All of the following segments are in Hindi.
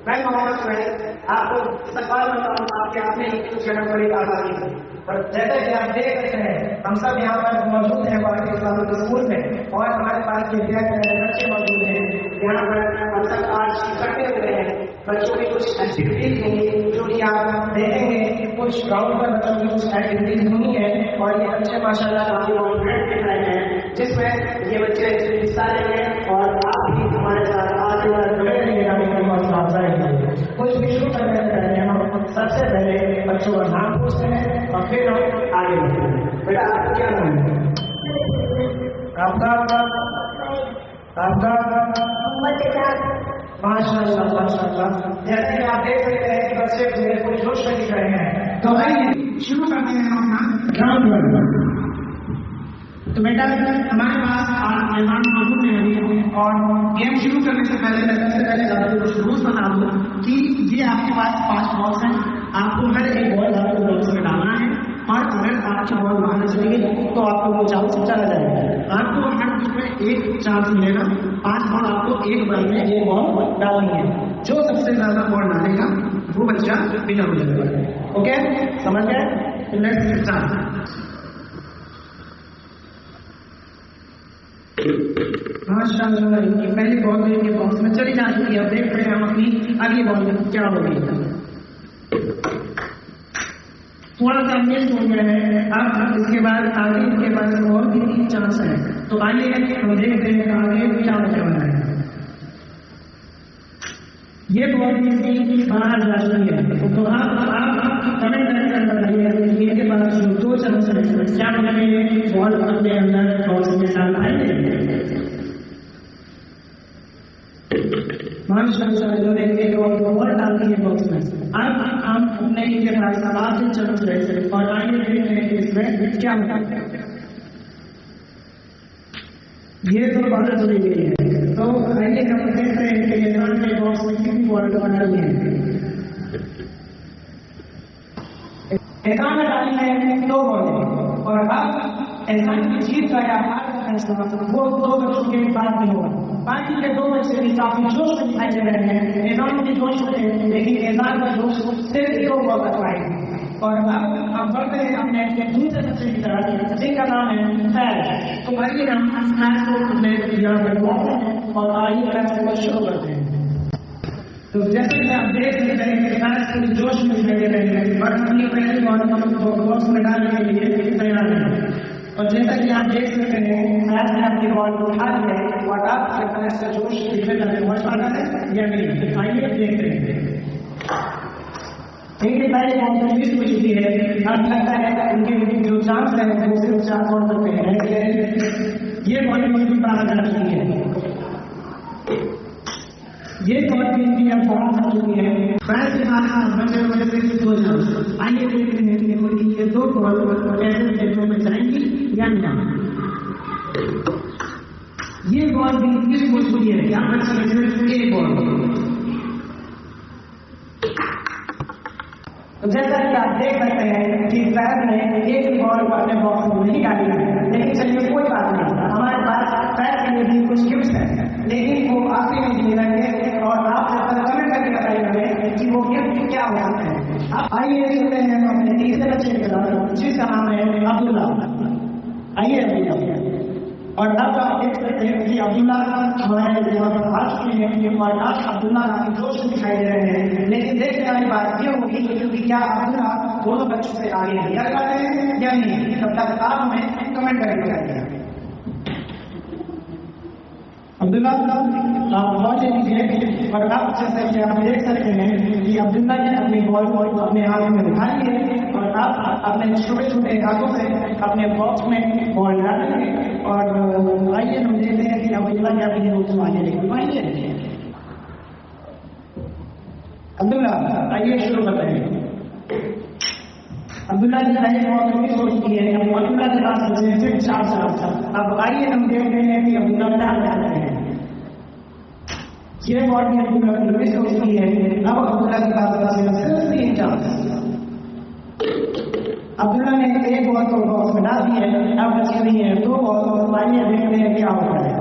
मैं मोहम्मद सुहैल आपको इस्तकबाल में आपके आपने कुछ जगह बड़ी आज़ादी दी। और जैसे कि आप देख रहे हैं हम सब यहाँ पर मौजूद हैं पार्टी इस्लामिक स्कूल में और हमारे पास के बच्चे मौजूद हैं। यहाँ पर हम सब आज इकट्ठे हुए हैं। बच्चों की कुछ एक्टिविटीज होंगी जो कि आप देखेंगे कि कुछ ग्राउंड पर बच्चों की कुछ एक्टिविटीज हुई है और ये बच्चे माशाल्लाह काफी कॉन्फिडेंट दिख रहे हैं जिसमें ये बच्चे हिस्सा लेंगे और आप भी हमारे साथ आगे कुछ भी शुरू करने से पहले हम सबसे पहले बच्चों का नाम पूछते हैं और फिर हम आगे बढ़ते हैं। बेटा आपका क्या नाम है? आपका माशाल्लाह माशाल्लाह। जैसे आप देख सकते हैं कि बच्चे पूरे जोश में दिख रहे हैं। तो आइए शुरू करते हैं हम अपना ग्राउंड वर्क। तो बेटा हमारे पास आज मेहमान मौजूद हैं अभी और गेम शुरू करने से पहले मैं सबसे पहले कुछ रूल्स बता दूँ कि ये आपके पास 5 बॉक्स हैं। आपको हर एक बॉल आपको बॉक्स में डालना है और अगर आपकी बॉल बाहर चलेगी तो आपको वो चांस चला जाएगा। आपको हर उसमें एक चांस मिलेगा। 5 बॉल आपको एक बॉल में एक बॉल डालनी है। जो सबसे ज्यादा बॉल डालेगा वो बच्चा विनर हो जाएगा। ओके समझ गए? Let's start. माशाल्लाह ये पहली बॉल के बॉक्स में चली जाती है। अब देख रहे हैं हम अपनी अगली बॉल में क्या हो गई। थोड़ा सा मिस हो गया है। अब इसके बाद आगे के बाद और भी 3 चांस है। तो आगे हम देखते हैं आगे क्या होने है। ये बॉल भी बाहर जाती है। तो आप कमेंट करके बताइए इनके पास 2 चांस है क्या बनेंगे बॉल अपने अंदर बॉक्स में डाल पाएंगे। माशाल्लाह जो देंगे तो और डालती है बॉक्स में। अब हम अपने इनके पास आवाज से चल रहे थे और आगे देखते हैं इसमें क्या होता है। ये तो बात चली गई है। तो आइए हम देखते हैं कि ये के बॉक्स में कितनी बॉल बना रही है। एकान डाली है 2 बॉल और अब एकान की जीत का या हार का फैसला वो 2 बच्चों के बाद नहीं होगा। बाकी के 2 बच्चे भी काफी जोश में दिखाई दे रहे हैं। एकान भी जोश में है लेकिन एकान का जोश सिर्फ 2 बॉल करवाएंगे। और अब हम बढ़ते हैं अपने दूसरे बच्चे की तरफ जिसका नाम है फैज। तो आइए हम फैज को अपने यहाँ पर बुलाते हैं और आइए फैज को शुरू करते हैं। तो जैसे कि आप देख सकते हैं कि फैज पूरी जोश में लगे रहे हैं और अपनी पहली बॉल हम बॉक्स में डालने के लिए तैयार हैं। और जैसा कि आप देख सकते हैं फैज ने अपनी बॉल को उठा लिया है और अब फैज का जोश दिखने लगे बहुत ज्यादा है या नहीं। आइए देखते हैं। देखिए पहले बॉल मिस हो चुकी है। अब लगता है उनके जो चांस रहे थे वो सिर्फ 4 बॉल तक हैं। ये बॉल मुझे बाहर जा चुकी है। ये बॉल भी अब बाहर जा चुकी है। फैज के बाहर बचे फिर 2 चांस। आइए देखते हैं कि ये 2 बॉल कैसे में जाएंगी या नहीं। ये बॉल भी मिस हो चुकी है। यहाँ पर सिर्फ 1 बॉल। तो जैसा कि आप देख सकते हैं कि फैज ने एक बॉल अपने बॉक्स में नहीं डाली है। लेकिन चलिए कोई बात नहीं, हमारे पास फैज के लिए भी कुछ गिफ्ट है लेकिन वो आखिरी में मिलेंगे और आप कमेंट करके बताइए कि वो गिफ्ट क्या हो सकते हैं। अब आइए सुनते हैं अपने तीसरे बच्चे के तरफ जिसका नाम है अब्दुल्ला। आइए अब्दुल्ला। और अब आप देख सकते हैं कि अब्दुल्ला हमारे यहाँ पर आज के लिए और आज अब्दुल्ला काफी जोश में दिखाई दे रहे हैं। लेकिन देखने वाली बात ये होगी क्योंकि क्या अब्दुल्ला दोनों बच्चों से आगे निकल पाते हैं या नहीं। तब तक आप हमें कमेंट करके बताइए। अब्दुल्ला आप बहुत ही और आप जैसे कि आप देख सकते हैं कि अब्दुल्ला ने अपनी बॉल को अपने हाथ में उठा लिए और आप अपने छोटे छोटे हाथों से अपने बॉक्स में बॉल डालेंगे। और आइए हम देखते हैं कि अब्दुल्ला क्या भी वो आगे लेके अब्दुल्ला आइए शुरू बताइए। अब्दुल्ला जी पहले बहुत लंबी सोचती है। अब्दुल्ला के पास सिर्फ 4 चांस था। अब आइए हम देखते हैं कि अब्दुल्ला डाल जाते हैं। ये बॉल भी अब्दुल्ला की लंबी सोचती है। अब अब्दुल्ला के पास सिर्फ 3 चांस। अब्दुल्ला ने 1 बॉल को बॉक्स में डाल दिया। अब बची हुई है 2 बॉल को। आइए देखते हैं क्या होता है।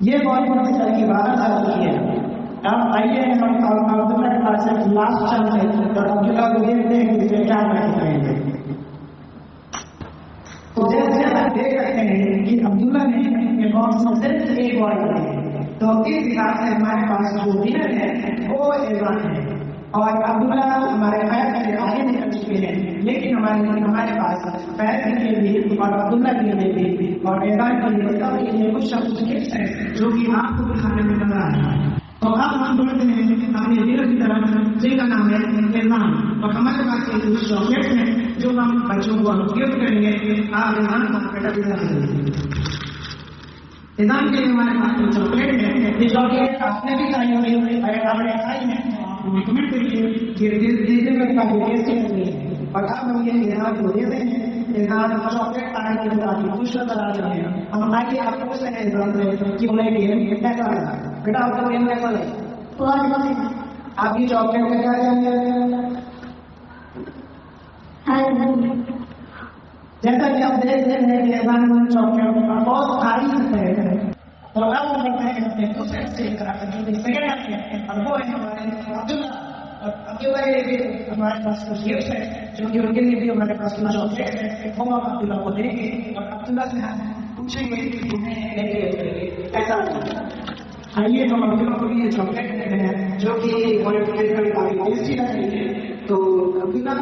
ये बहुत पुरानी साल की 12 साल की है। अब आइए हम अब्दुल्ला के पास से लास्ट चलते हैं और अब्दुल्ला को देखते हैं कि इसमें क्या मैच करेंगे। तो जैसे आप देख सकते हैं कि अब्दुल्ला ने अपने बॉक्स में सिर्फ एक बॉल लगाई है, तो इस हिसाब से हमारे पास जो विनर है वो एजान है और अब्दुल्ला हमारे पैर से आगे निकल चुके हैं, लेकिन हमारे पास पैर के लिए और अब्दुल्ला के लिए भी और एजान के लिए सबके लिए कुछ शब्द गिफ्ट है जो कि आपको दिखाने में नजर आ रहा है। तो अब हम बढ़ते हैं अपने वीर की तरफ, जिनका नाम है एजान, और हमारे पास एक चॉकलेट है जो हम बच्चों को गिफ्ट करेंगे। आप एजान का बेटा एजान के लिए हमारे पास एक चॉकलेट है। ये चॉकलेट आपने भी खाई होगी, अगर आपने खाई है कमेंट करिए और अब हम ये एजान को देते हैं। एजान चॉकलेट खाने के लिए काफी खुश नजर आ रहे हैं। हम आगे आपको पूछते हैं एजान से कि उन्हें गेम कैसा लगा। बेटा आपको गेम कैसा लगा? आप ये चॉकलेट में क्या जैसा कि आप देख रहे हैं कि एजान चॉकलेट बहुत भारी है। तो अब हम करते हैं अपने दूसरे से सेकंड और वो है हमारे अब्दुल्ला। और अब्दुल्ला के लिए हमारे पास कुछ गिफ्ट है जो कि उनके लिए भी हमारे पास कुछ चॉकलेट है, वो हम अब्दुल्ला को देंगे और अब्दुल्ला से हम पूछेंगे कि उन्हें ऐसा आइए हम अब्दुल्ला को भी ये चॉकलेट देते हैं जो कि काफी टेस्टी लग रही है। तो अब्दुल्ला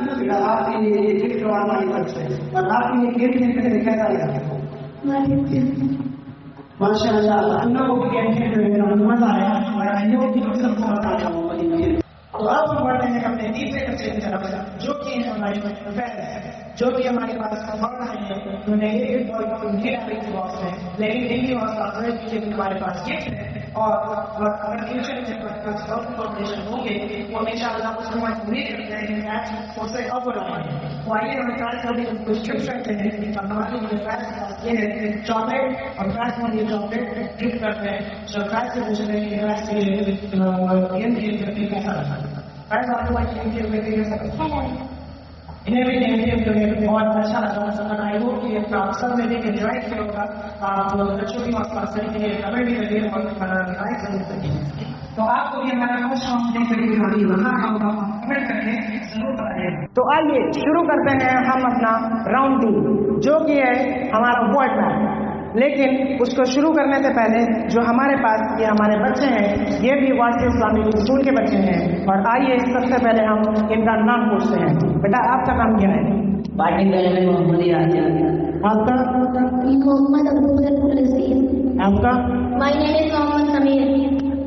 आपके लिए ये गिफ्ट हमारी तरफ से और आपके लिए गिफ्ट देने से कैसा लगा? माशाअल्लाह, अन्ना को भी गेम खेलते हुए मजा आया और अन्ना को भी सबको मजा आया। तो अब हम बढ़ते हैं अपने तीसरे बच्चे की तरफ, जो कि हमारी जो भी हमारे पास बढ़ रहे हैं। उन्हें एक बॉल को बॉक्स है, लेकिन इनकी पीछे हमारे पास गिफ्ट है और अगर फ्यूचर में कॉम्पिटिशन होंगे वो इंशाअल्लाह उसको उम्मीद करते हैं कि मैच उससे अव्वल आएंगे। तो आइए हम स्टार्ट करते हैं, कुछ टिप्स करते हैं कि हमारे लिए ये है चॉकलेट और फ्लैश में ये चॉकलेट गिफ्ट करते हैं। जो फ्लैश से पूछ रहे हैं फ्लैश के लिए कैसा लगा? फ्लैश आपको इन्हें भी नेगेटिव जो है बहुत अच्छा लगा। आई होप कि आप सब ने देख एंजॉय किया होगा। आप बच्चों की पास के लिए कमेंट भी करिए और लाइक जरूर करिए। तो आपको भी हमारा कमेंट करके जरूर बताइए। तो आइए शुरू करते हैं हम अपना राउंड 2 जो कि है हमारा वर्ड मैप। लेकिन उसको शुरू करने से पहले जो हमारे पास ये हमारे बच्चे हैं ये भी वास्ते इस्लामिक स्कूल के बच्चे हैं और आइए सबसे पहले हम इनका नाम पूछते हैं। बेटा आपका नाम क्या है? मोहम्मद आपका? आपका?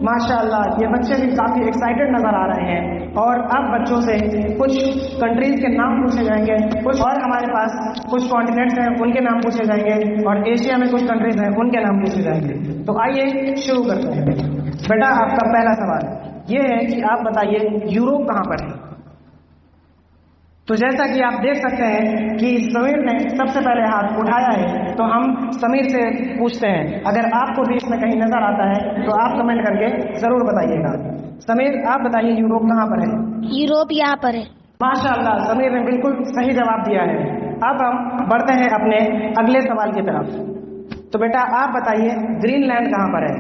माशाअल्लाह, ये बच्चे भी काफी एक्साइटेड नजर आ रहे हैं और अब बच्चों से कुछ कंट्रीज के नाम पूछे जाएंगे, कुछ और हमारे पास कुछ कॉन्टिनेंट्स हैं उनके नाम पूछे जाएंगे और एशिया में कुछ कंट्रीज हैं उनके नाम पूछे जाएंगे। तो आइए शुरू करते हैं। बेटा आपका पहला सवाल ये है कि आप बताइए यूरोप कहाँ पर है? तो जैसा कि आप देख सकते हैं कि समीर ने सबसे पहले हाथ उठाया है, तो हम समीर से पूछते हैं अगर आपको भी इसमें कहीं नजर आता है तो आप कमेंट करके जरूर बताइएगा। समीर आप बताइए यूरोप कहाँ पर है? यूरोप यहाँ पर है। माशाअल्लाह, समीर ने बिल्कुल सही जवाब दिया है। अब हम बढ़ते हैं अपने अगले सवाल की तरफ। तो बेटा आप बताइए ग्रीनलैंड कहाँ पर है?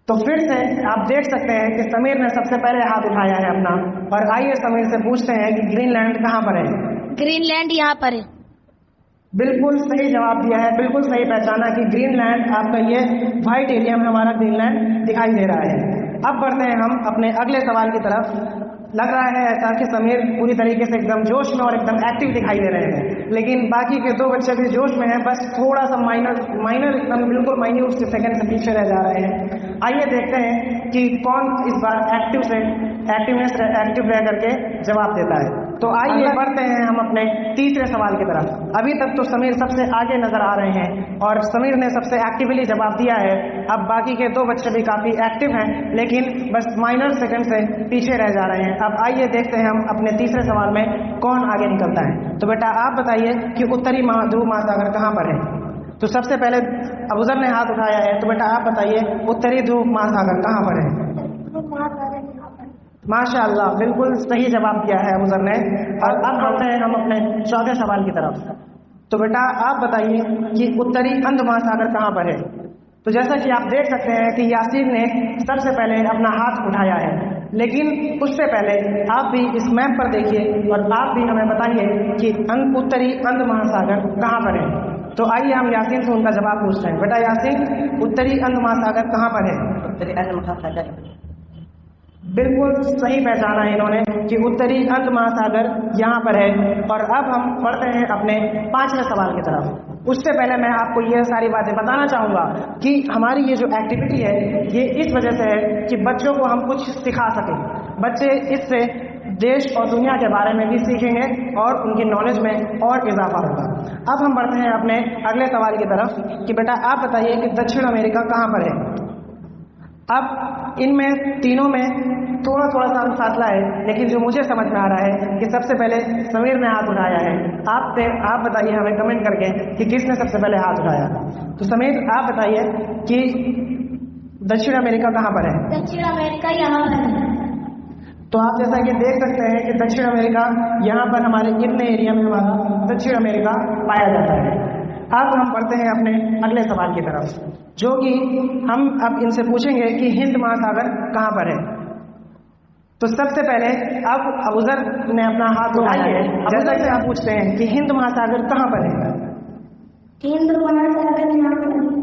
तो फिर से आप देख सकते हैं कि समीर ने सबसे पहले हाथ उठाया है अपना और आइए समीर से पूछते हैं कि ग्रीनलैंड कहाँ पर है? ग्रीनलैंड यहाँ पर है। बिल्कुल सही जवाब दिया है, बिल्कुल सही पहचाना कि ग्रीनलैंड आपका ये व्हाइट एरिया में हमारा ग्रीनलैंड दिखाई दे रहा है। अब बढ़ते हैं हम अपने अगले सवाल की तरफ। लग रहा है ऐसा कि समीर पूरी तरीके से एकदम जोश में और एकदम एक्टिव दिखाई दे रहे हैं, लेकिन बाकी के 2 बच्चे भी जोश में हैं, बस थोड़ा सा माइनर एकदम बिल्कुल माइन्यूट से सेकंड से पीछे रह जा रहे हैं। आइए देखते हैं कि कौन इस बार एक्टिव रह करके जवाब देता है। तो आइए बढ़ते हैं हम अपने तीसरे सवाल की तरफ। अभी तक तो समीर सबसे आगे नजर आ रहे हैं और समीर ने सबसे एक्टिवली जवाब दिया है। अब बाकी के 2 बच्चे भी काफी एक्टिव हैं, लेकिन बस माइनर सेकंड से पीछे रह जा रहे हैं। अब आइए देखते हैं हम अपने तीसरे सवाल में कौन आगे निकलता है। तो बेटा आप बताइए कि उत्तरी ध्रुव महासागर कहाँ पर है? तो सबसे पहले अबूजर ने हाथ उठाया है, तो बेटा आप बताइए उत्तरी ध्रुव महासागर कहाँ पर है? माशाअल्लाह, बिल्कुल सही जवाब दिया है अबूजर ने। और अब बढ़ते हैं हम अपने चौथे सवाल की तरफ। तो बेटा आप बताइए कि उत्तरी अंध महासागर कहाँ पर है? तो जैसा कि आप देख सकते हैं कि यासीन ने सबसे पहले अपना हाथ उठाया है, लेकिन उससे पहले आप भी इस मैप पर देखिए और आप भी हमें बताइए कि उत्तरी अंध महासागर कहाँ पर है। तो आइए हम यासीन से उनका जवाब पूछते हैं। बेटा यासीन, उत्तरी अंध महासागर कहाँ पर है? उत्तरी अंध महासागर बिल्कुल सही पहचाना है इन्होंने कि उत्तरी अंध महासागर यहाँ पर है। और अब हम बढ़ते हैं अपने 5वें सवाल की तरफ। उससे पहले मैं आपको ये सारी बातें बताना चाहूँगा कि हमारी ये जो एक्टिविटी है ये इस वजह से है कि बच्चों को हम कुछ सिखा सकें। बच्चे इससे देश और दुनिया के बारे में भी सीखेंगे और उनकी नॉलेज में और इजाफा होगा। अब हम बढ़ते हैं अपने अगले सवाल की तरफ कि बेटा आप बताइए कि दक्षिण अमेरिका कहाँ पर है। अब इनमें तीनों में थोड़ा थोड़ा सा फासला है, लेकिन जो मुझे समझ में आ रहा है कि सबसे पहले समीर ने हाथ उठाया है। आप बताइए हमें कमेंट करके कि किसने सबसे पहले हाथ उठाया। तो समीर आप बताइए कि दक्षिण अमेरिका कहाँ पर है? दक्षिण अमेरिका यहाँ पर है। तो आप जैसा कि देख सकते हैं कि दक्षिण अमेरिका यहाँ पर हमारे इतने एरिया में हमारा दक्षिण अमेरिका पाया जाता है। अब हम बढ़ते हैं अपने अगले सवाल की तरफ, जो कि हम अब इनसे पूछेंगे कि हिंद महासागर कहाँ पर है। तो सबसे पहले अब अबूजर ने अपना हाथ उठाया है। जैसा कि आप पूछते हैं कि हिंद महासागर कहाँ पर है, हिंद महासागर यहाँ पर है।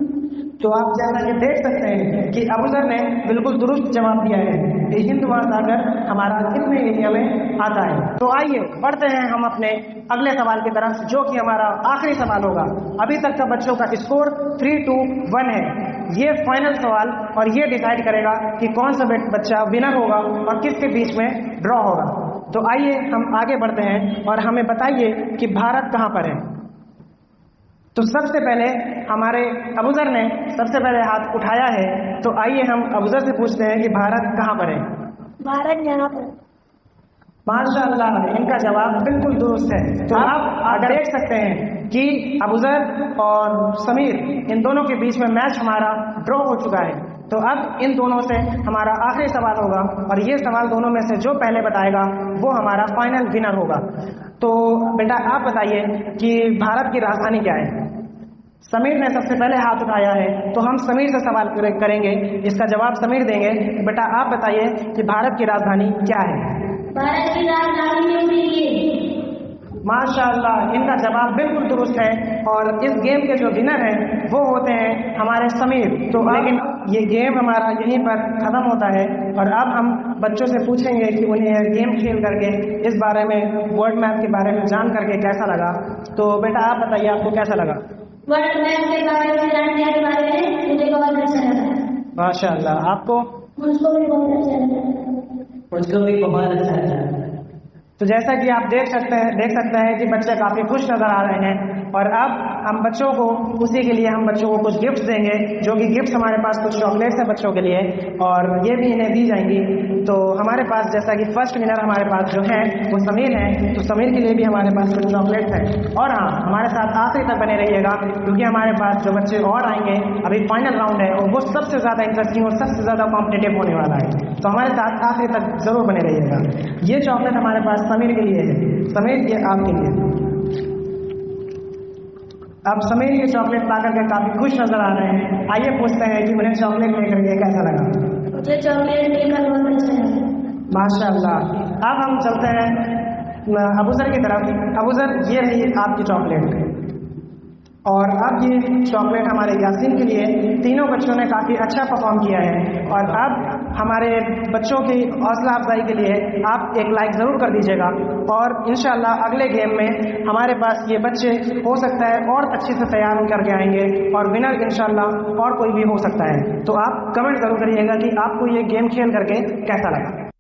तो आप जैसा कि देख सकते हैं कि अबूजर ने बिल्कुल दुरुस्त जवाब दिया है कि हिंद महासागर हमारा कितने एरिया में आता है। तो आइए बढ़ते हैं हम अपने अगले सवाल की तरफ, जो कि हमारा आखिरी सवाल होगा। अभी तक का बच्चों का स्कोर 3-2-1 है। ये फाइनल सवाल और ये डिसाइड करेगा कि कौन सा बच्चा विनर होगा और किसके बीच में ड्रॉ होगा। तो आइए हम आगे बढ़ते हैं और हमें बताइए कि भारत कहाँ पर है। तो सबसे पहले हमारे अबूजर ने सबसे पहले हाथ उठाया है। तो आइए हम अबूजर से पूछते हैं कि भारत कहाँ पर है। भारत यहाँ पर। माशाअल्लाह, इनका जवाब बिल्कुल दुरुस्त है। तो आप अगर देख सकते हैं कि अबूजर और समीर इन दोनों के बीच में मैच हमारा ड्रॉ हो चुका है। तो अब इन दोनों से हमारा आखिरी सवाल होगा और ये सवाल दोनों में से जो पहले बताएगा वो हमारा फाइनल विनर होगा। तो बेटा आप बताइए कि भारत की राजधानी क्या है। समीर ने सबसे पहले हाथ उठाया है, तो हम समीर से सवाल करेंगे, इसका जवाब समीर देंगे। बेटा आप बताइए कि भारत की राजधानी क्या है। भारत की राजधानी न्यू दिल्ली है। माशाअल्लाह, इनका जवाब बिल्कुल दुरुस्त है और इस गेम के जो विनर हैं वो होते हैं हमारे समीर। तो लेकिन ये गेम हमारा यहीं पर ख़त्म होता है और अब हम बच्चों से पूछेंगे कि उन्हें गेम खेल करके इस बारे में, वर्ल्ड मैप के बारे में जान करके कैसा लगा। तो बेटा आप बताइए आपको कैसा लगा। वर्ल्ड मैप के बारे में जानने के बारे में मुझे बहुत अच्छा लगा। माशाअल्लाह, आपको? मुझको भी बहुत अच्छा लगा। मुझको भी बहुत अच्छा लगा। तो जैसा कि आप देख सकते हैं कि बच्चे काफ़ी खुश नज़र आ रहे हैं और अब हम बच्चों को उसी के लिए हम बच्चों को कुछ गिफ्ट्स देंगे, जो कि गिफ्ट्स हमारे पास कुछ चॉकलेट्स हैं बच्चों के लिए और ये भी इन्हें दी जाएंगी। तो हमारे पास जैसा कि फर्स्ट विनर हमारे पास जो है वो समीर है, तो समीर के लिए भी हमारे पास कुछ चॉकलेट्स हैं। और हाँ, हमारे साथ आखिरी तक बने रहिएगा क्योंकि हमारे पास जो बच्चे और आएंगे, अभी फाइनल राउंड है और वो सबसे ज़्यादा इंटरेस्टिंग और सबसे ज़्यादा कॉम्पिटिटिव होने वाला है। तो हमारे साथ आखिरी तक ज़रूर बने रहिएगा। ये चॉकलेट हमारे पास समीर के लिए है। समीर, ये आपके लिए। अब समीर ये चॉकलेट पा करके काफ़ी खुश नजर आ रहे हैं। आइए पूछते हैं कि उन्हें चॉकलेट लेकर के कैसा लगा। मुझे चॉकलेट लेकर बहुत अच्छा लगा। माशाअल्लाह। अब हम चलते हैं अबूजर की तरफ। अबूजर, ये रही आपकी चॉकलेट और अब ये चॉकलेट हमारे यासीन के लिए। तीनों बच्चों ने काफ़ी अच्छा परफॉर्म किया है और अब हमारे बच्चों की हौसला अफजाई के लिए आप एक लाइक ज़रूर कर दीजिएगा और इंशाल्लाह अगले गेम में हमारे पास ये बच्चे हो सकता है और अच्छे से तैयार करके आएंगे और विनर इंशाल्लाह और कोई भी हो सकता है। तो आप कमेंट ज़रूर करिएगा कि आपको ये गेम खेल करके कैसा लगा।